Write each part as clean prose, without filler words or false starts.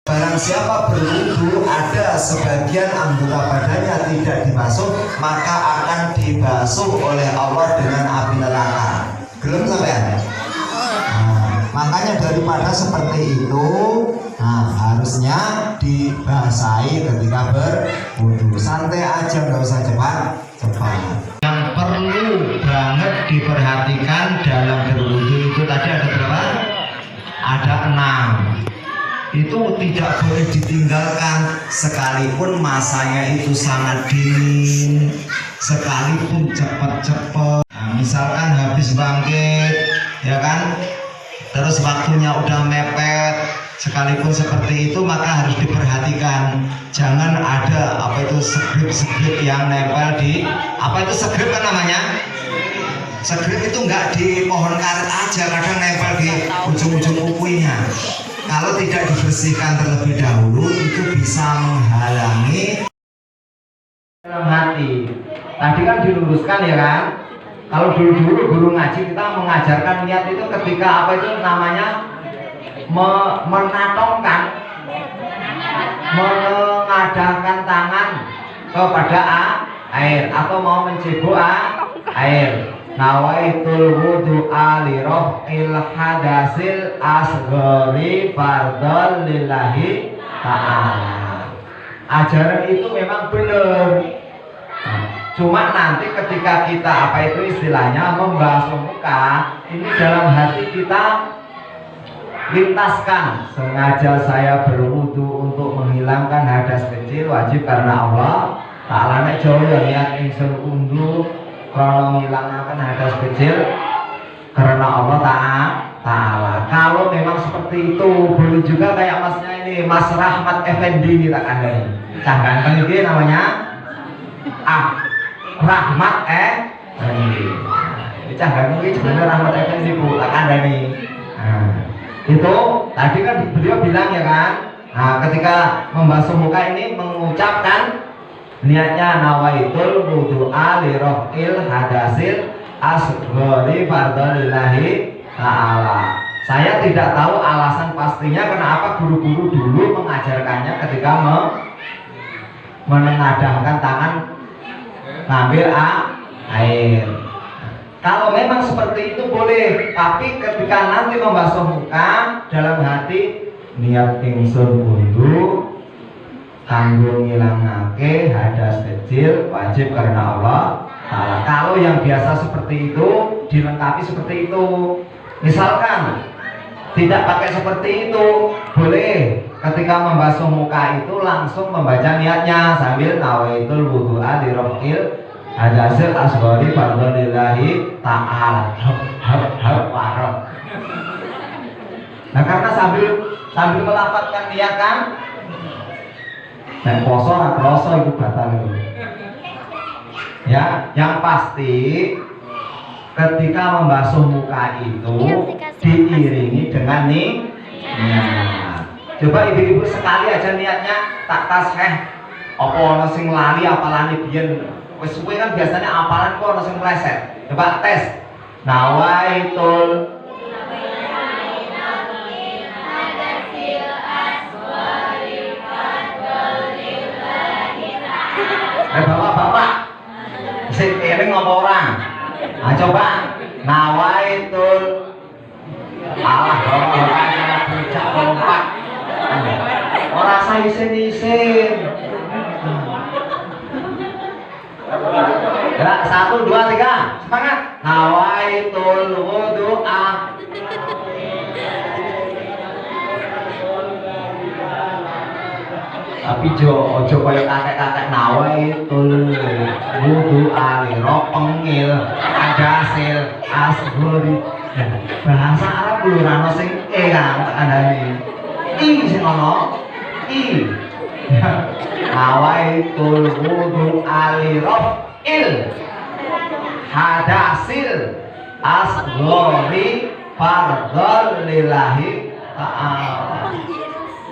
Barang siapa berwudu ada sebagian anggota badannya tidak dibasuh, maka akan dibasuh oleh Allah dengan api neraka. Belum sampean? Makanya daripada seperti itu, harusnya dibasahi ketika berwudu. Santai aja, nggak usah cepat. Yang perlu banget diperhatikan dalam berwudu itu tadi ada berapa? Ada 6. Itu tidak boleh ditinggalkan sekalipun masanya itu sangat dingin, sekalipun cepat-cepat. Misalkan habis bangkit, ya kan, terus waktunya udah mepet, sekalipun seperti itu maka harus diperhatikan. Jangan ada segrip yang nempel di segrip kan namanya. Segrip itu nggak di pohon karet aja, kadang nempel di ujung-ujung kukunya. Kalau tidak dibersihkan terlebih dahulu, itu bisa menghalangi dalam hati. Tadi kan diluruskan ya kan. Kalau dulu guru ngaji kita mengajarkan niat itu ketika menatongkan, mengadahkan tangan kepada air atau mau mencebok air. Nawaitul wudu'a li raf'il hadasil asghari fardhon lillahi ta'ala. Ajaran itu memang benar. Cuma nanti ketika kita istilahnya membasuh muka, ini dalam hati kita lintaskan, sengaja saya berwudu untuk menghilangkan hadas kecil wajib karena Allah Ta'ala. Nek jauh ya niat ingsun unduh kalau menghilangkan hadas kecil karena Allah Ta'ala. Kalau memang seperti itu, boleh juga kayak masnya ini, Mas Rahmat Effendi kita kandani. Canggangan ini namanya Rahmat Effendi. Ini canggangan ini sebenarnya Rahmat Effendi bu, tak kandani. Itu tadi kan beliau bilang ya kan. Ketika membasuh muka ini mengucapkan niatnya nawaitul wudu'a li raf'il hadasil asghari fardhon lillahi ta'ala. Saya tidak tahu alasan pastinya kenapa guru-guru dulu mengajarkannya ketika menengadahkan tangan ngambil air. Kalau memang seperti itu boleh, tapi ketika nanti membasuh muka dalam hati niat ingsun wudu kanggo ngilangake hadas kecil wajib karena Allah Ta'ala. Kalau yang biasa seperti itu dilengkapi seperti itu. Misalkan tidak pakai seperti itu, boleh ketika membasuh muka itu langsung membaca niatnya sambil nawaitul wudu'a li raf'il hadasil asghari fardhon lillahi ta'ala. Nah, karena sambil melafadzkan niat kan, dan poso itu batal itu. Ya, yang pasti ketika membasuh muka itu diiringi dengan niat. Coba ibu-ibu sekali aja niatnya tak tasbih. Apa ana sing lali apalane biyen. Wis suwe kan biasanya apalan kok ana sing meleset. Coba tes. Nawaitul bapak-bapak sing eling apa orang? Coba nawaitul bocah lompat ora sah isin-isin. Gerak 1, 2, 3 semangat. Nawaitul wudu'a tapi ojo kaya kakek-kakek nawaitul wudu'a li raf'il hadasil asghari. Bahasa Arab lho ora ono sing kan tak kandhani. Sing ono nawaitul wudu'a li raf'il hadasil asghari fardhon lillahi ta'ala.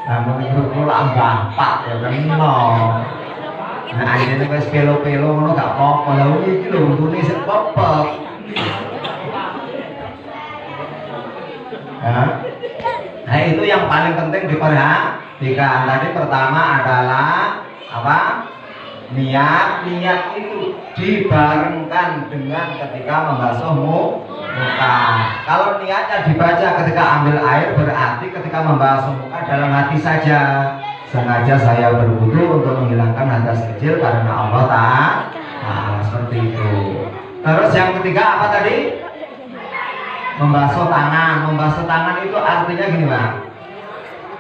Namun itu pula bapak ya kan Nah akhirnya wis pelo-pelo ngono gak apa-apa. Lah iki lho untune sik pepek. Nah itu yang paling penting diperhatikan. Tiga. Tadi pertama adalah apa? Niat. Niat itu dibarengkan dengan ketika membasuh muka. Kalau niatnya dibaca ketika ambil air, berarti ketika membasuh muka dalam hati saja. Sengaja saya berwudu untuk menghilangkan hadas kecil karena Allah Ta'ala. Seperti itu. Terus yang ketiga apa tadi? Membasuh tangan. Membasuh tangan itu artinya gini Pak.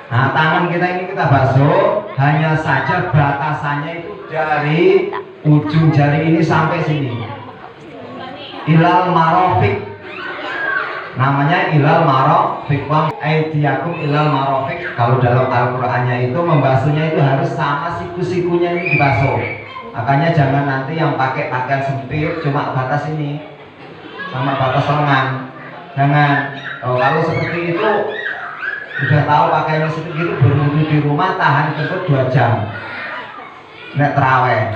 Nah, tangan kita ini kita basuh, hanya saja batasannya itu dari ujung jari ini sampai sini. Ilal marafiq. Namanya ilal marafiq. Wa aydiyakum ilal marafiq. Kalau dalam Al-Qur'annya itu membasuhnya itu harus sama siku-sikunya ini dibasuh. Makanya jangan nanti yang pakai pakaian sempit cuma batas ini sama batas lengan. Jangan. Kalau seperti itu udah tahu pakaiannya seperti itu, berwudu di rumah tahan kentut 2 jam. Nek terawih.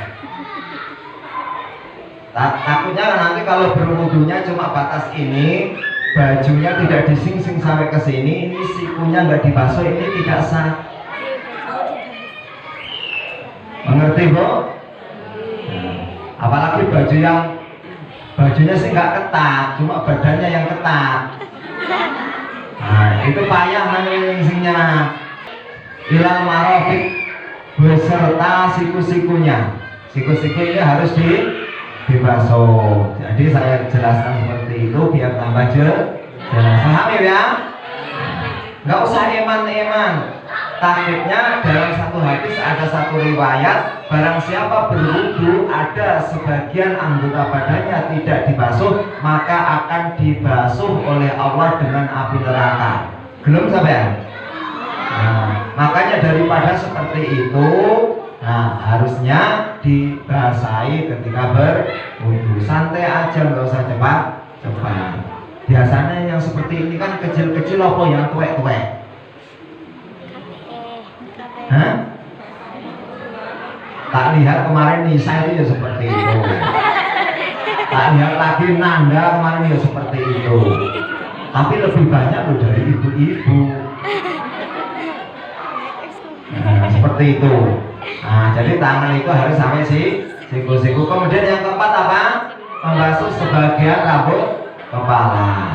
Takutnya nanti kalau berwudunya cuma batas ini, bajunya tidak disingsing sampai ke sini, ini sikunya nggak dibasuh, ini tidak sah. Mengerti Bu? Apalagi baju yang bajunya sih nggak ketat, cuma badannya yang ketat. Nah, itu payah nyingsingnya. Ilal marafiq beserta siku-sikunya. Siku-siku ini harus dibasuh. Jadi saya jelaskan seperti itu biar tambah jelas. Paham ya? Nggak usah eman-eman. Takribnya dalam satu hadis ada satu riwayat, barang siapa berwudu ada sebagian anggota badannya tidak dibasuh, maka akan dibasuh oleh Allah dengan api neraka. Belum sampai? Nah, makanya daripada seperti itu, nah harusnya dibasahi ketika berwudu. Santai aja, nggak usah cepat. Biasanya yang seperti ini kan kecil-kecil apa yang tuwek-tuwek. Hah? Tak lihat kemarin Nisa itu ya seperti itu. Tak lihat lagi Nanda kemarin ya seperti itu. Tapi lebih banyak loh dari ibu-ibu. Nah, seperti itu. Nah, jadi tangan itu harus sampai siku-siku. Kemudian yang keempat apa? Membasuh sebagian rambut kepala.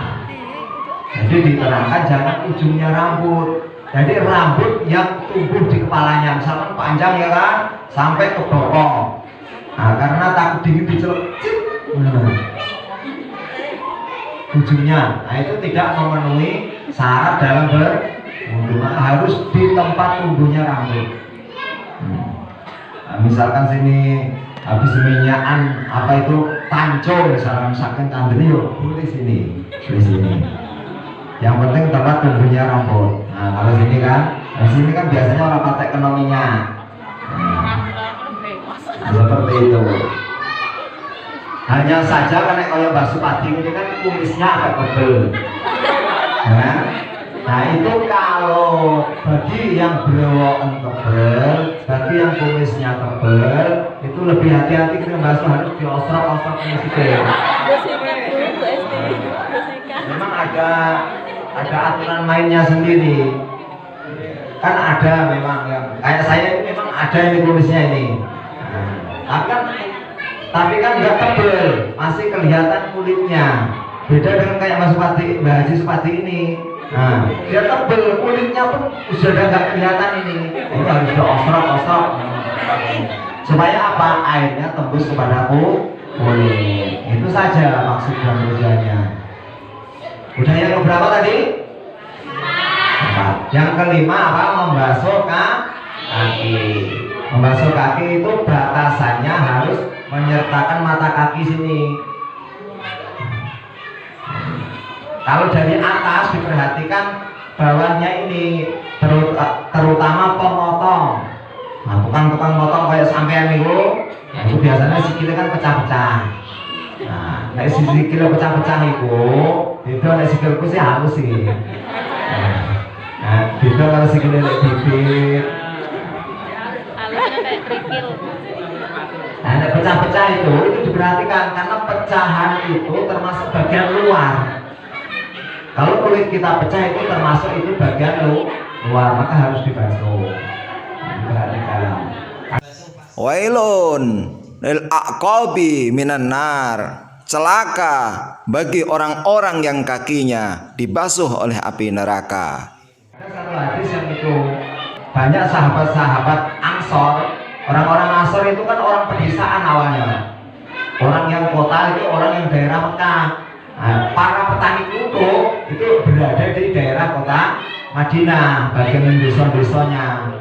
Jadi diterangkan jangan ujungnya rambut. Jadi rambut yang tumbuh di kepalanya, misalkan panjang ya kan, sampai ke bokong. Nah, karena takut dingin dicelup, ujungnya. Nah, itu tidak memenuhi syarat dalam berwudu. Harus di tempat tumbuhnya rambut. Nah, misalkan sini habis minyakan apa itu tanco, misalkan saking kandeli yuk, boleh sini, di sini. Yang penting tempat tumbuhnya rambut. Nah, kalau sini kan, di sini kan biasanya orang pakai kena minyak. Seperti itu. Hanya saja karena kalau basuh padi ini kan kumisnya agak tebal. Nah, itu kalau bagi yang berewokan tebal, bagi yang kumisnya tebal, itu lebih hati-hati kita basuh, harus diosrok-osrok kumisnya. Memang ada aturan mainnya sendiri. Kan ada memang yang kayak saya ini memang ada ini kumisnya ini. Tapi kan nggak tebel, masih kelihatan kulitnya. Beda dengan kayak Mas Supati, Mbak Haji Supati ini. Nah, dia tebel, kulitnya pun sudah nggak kelihatan ini. Itu harus diosrok-osrok supaya apa? Airnya tembus kepada kulit. Itu saja maksud dan tujuannya. Udah yang berapa tadi? 4. Yang kelima apa? Membasuh kaki. Membasuh kaki itu batasannya harus menyertakan mata kaki sini. Kalau dari atas diperhatikan bawahnya ini, terutama pemotong. Nah, tukang motong kayak sampean itu biasanya sikilnya kan pecah-pecah. Nah, kayak sikilnya pecah-pecah itu ada sikilku sih halus sih. Nah, beda kalau sikilnya bibir. Halusnya kayak kerikil. Nah, ada pecah-pecah itu diperhatikan karena pecahan itu termasuk bagian luar. Kalau kulit kita pecah itu termasuk itu bagian keluar, maka harus dibasuh. Perhatikan. Wailun lil aqabi minan nar. Celaka bagi orang-orang yang kakinya dibasuh oleh api neraka. Ada satu hadis yang itu banyak sahabat-sahabat Ansor. Orang-orang Ansor itu kan orang pedesaan awalnya. Orang yang kota itu orang yang daerah Mekah. Nah, para petani kerupuk itu berada di daerah kota Madinah, bagian desa-desanya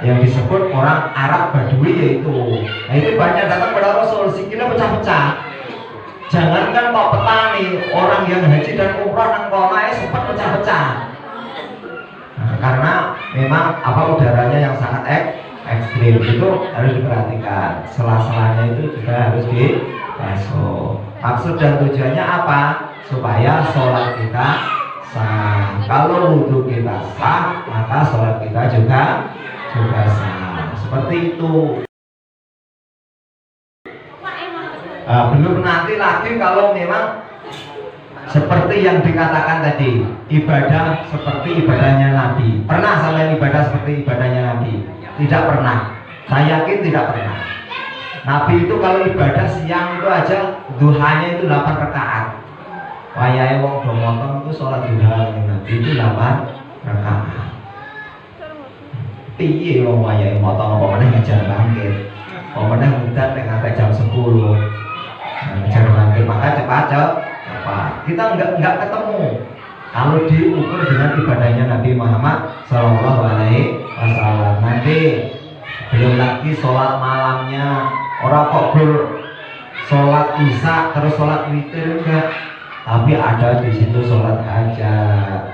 yang disebut orang Arab Badui yaitu. Nah itu banyak datang pada Rasul, sikilnya pecah-pecah. Jangankan kok petani, orang yang haji dan umrah nang kono sempat pecah-pecah. Nah, karena memang udaranya yang sangat ekstrim itu harus diperhatikan. Sela-selanya itu juga harus dibasuh. Maksud dan tujuannya apa? Supaya sholat kita sah. Kalau wudhu kita sah, maka sholat kita juga sah. Seperti itu. Belum nanti lagi kalau memang seperti yang dikatakan tadi, ibadah seperti ibadahnya Nabi. Pernah sampai ibadah seperti ibadahnya Nabi? Tidak pernah. Saya yakin tidak pernah. Nabi itu kalau ibadah siang itu aja duhanya itu 8 rakaat. Wayahe wong do motong itu sholat duha Nabi itu 8 rakaat. Piye wong wayahe motong apa meneh ngejar bangkit. Apa meneh mudat sampai jam 10. Ngejar bangkit maka cepat. Kita enggak ketemu kalau diukur dengan ibadahnya Nabi Muhammad Sallallahu Alaihi Wasallam. Nanti belum lagi sholat malamnya, orang kok sholat isya terus sholat witir enggak, tapi ada di situ sholat hajat,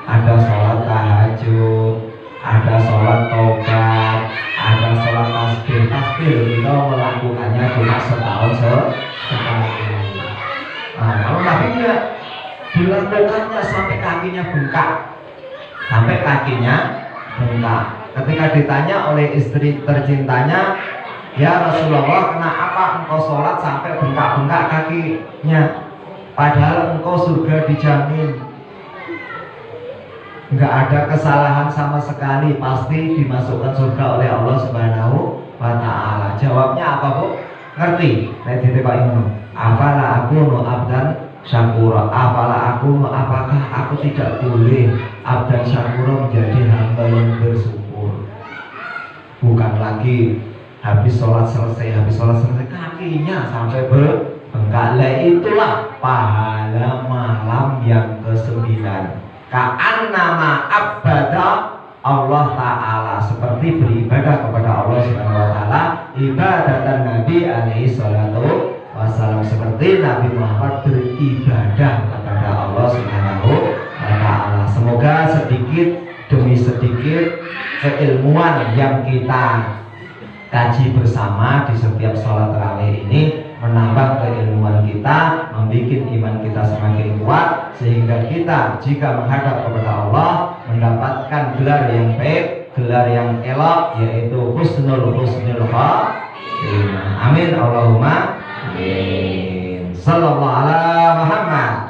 ada sholat tahajud, ada sholat taubat, ada sholat tasbih. Kita melakukannya cuma setahun sekali. Nah, kalau Nabi enggak dilakukannya sampai kakinya bengkak, Ketika ditanya oleh istri tercintanya, ya Rasulullah, kenapa engkau sholat sampai bengkak-bengkak kakinya, padahal engkau surga dijamin, enggak ada kesalahan sama sekali, pasti dimasukkan surga oleh Allah Subhanahu wa Ta'ala. Jawabnya apa, Bu? Ngerti? Nek ditebak ngono. Afala akunu abdan syakura. Apakah aku tidak boleh abdan syakura, menjadi hamba yang bersyukur? Bukan lagi habis sholat selesai kakinya sampai bengkak. Itulah pahala malam yang ke-9. Ka'annama abada Allah Ta'ala, seperti beribadah kepada Allah Subhanahu wa Ta'ala, ibadatan Nabi alaihi salatu wassalam, seperti Nabi Muhammad beribadah kepada Allah Subhanahu wa Ta'ala. Semoga sedikit demi sedikit keilmuan yang kita kaji bersama di setiap sholat tarawih ini menambah keilmuan kita, membuat iman kita semakin kuat, sehingga kita jika menghadap kepada Allah mendapatkan gelar yang baik, gelar yang elok, yaitu husnul khatimah. Amin Allahumma amin. Sallallahu ala Muhammad.